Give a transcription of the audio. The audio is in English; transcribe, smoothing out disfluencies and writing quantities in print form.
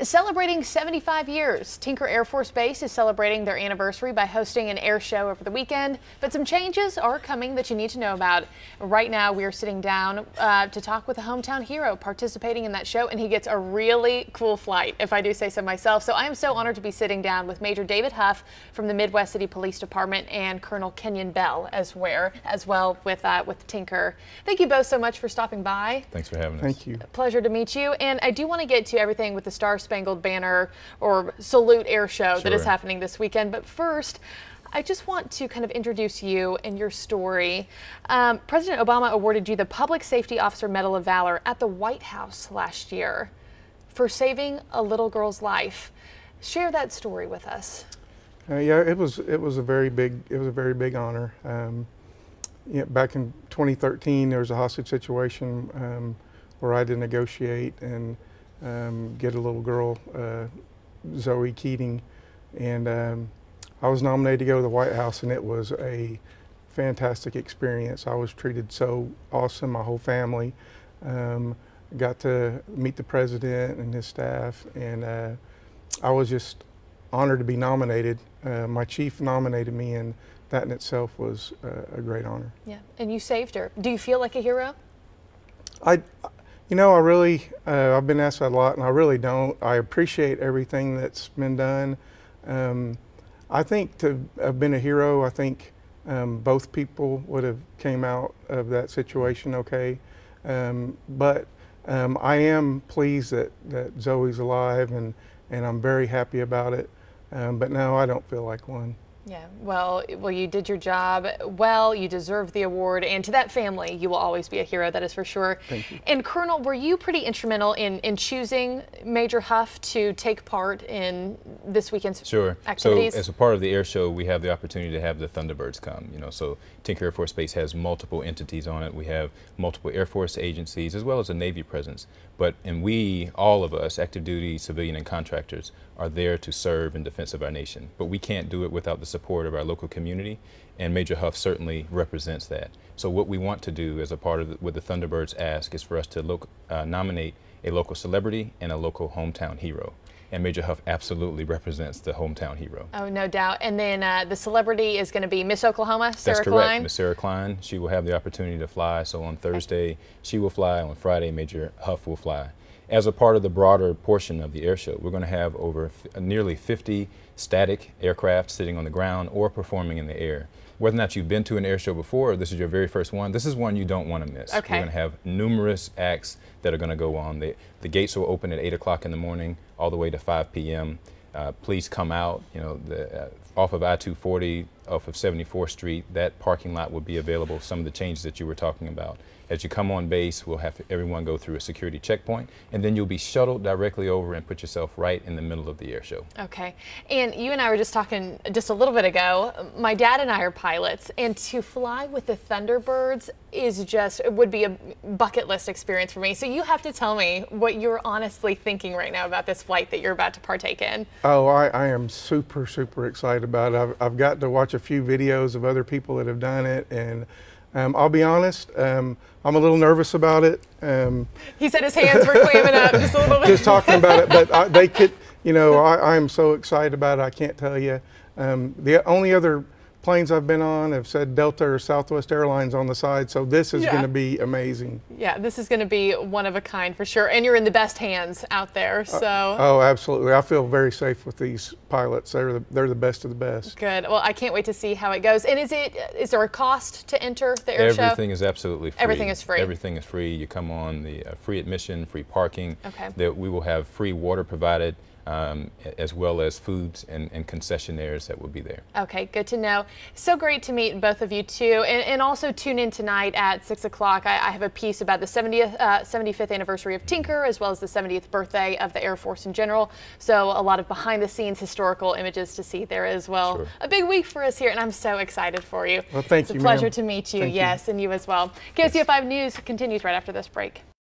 Celebrating 75 years, Tinker Air Force Base is celebrating their anniversary by hosting an air show over the weekend, but some changes are coming that you need to know about. Right now, we are sitting down to talk with a hometown hero participating in that show, and he gets a really cool flight, if I do say so myself. So I am so honored to be sitting down with Major David Huff from the Midwest City Police Department and Colonel Kenyon Bell as well with Tinker. Thank you both so much for stopping by. Thanks for having us. Thank you. Pleasure to meet you. And I do want to get to everything with the Star-Spangled Banner or Salute Air Show that is happening this weekend. But first, I just want to kind of introduce you and your story. President Obama awarded you the Public Safety Officer Medal of Valor at the White House last year for saving a little girl's life. Share that story with us. Yeah, it was a very big honor. Back in 2013, there was a hostage situation where I had to negotiate and get a little girl, Zoe Keating, and I was nominated to go to the White House, and it was a fantastic experience. I was treated so awesome, my whole family. Got to meet the president and his staff, and I was just honored to be nominated. My chief nominated me, and that in itself was a great honor. Yeah, and you saved her. Do you feel like a hero? You know, I really, I've been asked that a lot, and I really don't. I appreciate everything that's been done. I think to have been a hero, I think both people would have came out of that situation okay. But I am pleased that Zoe's alive, and I'm very happy about it. But no, I don't feel like one. Yeah, well, you did your job well. You deserve the award, and to that family, you will always be a hero. That is for sure. Thank you. And Colonel, were you pretty instrumental in choosing Major Huff to take part in this weekend's activities? So, as a part of the air show, we have the opportunity to have the Thunderbirds come. You know, so Tinker Air Force Base has multiple entities on it. We have multiple Air Force agencies as well as a Navy presence. And we, all of us, active duty, civilian, and contractors, are there to serve in defense of our nation. But we can't do it without the support of our local community, and Major Huff certainly represents that. So what we want to do as a part of what the Thunderbirds ask is for us to nominate a local celebrity and a local hometown hero. And Major Huff absolutely represents the hometown hero. Oh, no doubt. And then the celebrity is going to be Miss Oklahoma, Sarah That's correct. Klein? Miss Sarah Klein. She will have the opportunity to fly. So on Thursday, she will fly. On Friday, Major Huff will fly. As a part of the broader portion of the air show, we're going to have over nearly 50 static aircraft sitting on the ground or performing in the air. Whether or not you've been to an air show before, or this is your very first one, this is one you don't want to miss. Okay. We're going to have numerous acts that are going to go on. The gates will open at 8 o'clock in the morning all the way to 5 p.m. Please come out. You know, off of I-240, off of 74th Street, that parking lot will be available. Some of the changes that you were talking about. As you come on base, we'll have everyone go through a security checkpoint, and then you'll be shuttled directly over and put yourself right in the middle of the air show. Okay. And you and I were just talking just a little bit ago. My dad and I are pilots, and to fly with the Thunderbirds would be a bucket list experience for me. So you have to tell me what you're honestly thinking right now about this flight that you're about to partake in. Oh, I am super, super excited about it. I've got to watch a few videos of other people that have done it, and I'll be honest, I'm a little nervous about it. He said his hands were clamming up just a little bit. Just talking about it, but they could, you know, I am so excited about it, I can't tell you. The only other planes I've been on have said Delta or Southwest Airlines on the side, so this is going to be amazing. Yeah, this is going to be one of a kind for sure, and you're in the best hands out there. So. Oh, absolutely. I feel very safe with these pilots. They're the best of the best. Good. Well, I can't wait to see how it goes. And is there a cost to enter the air show? Everything is absolutely free. Everything is free. Everything is free. You come on the free admission, free parking. Okay. We will have free water provided. As well as foods and concessionaires that will be there. Okay, good to know. So great to meet both of you too, and also tune in tonight at 6 o'clock. I have a piece about the 75th anniversary of Tinker, as well as the 70th birthday of the Air Force in general. So a lot of behind the scenes historical images to see there as well. Sure. A big week for us here, and I'm so excited for you. Well, thank you, It's a pleasure to meet you. Thank yes, you. And you as well. KOCO 5 News continues right after this break.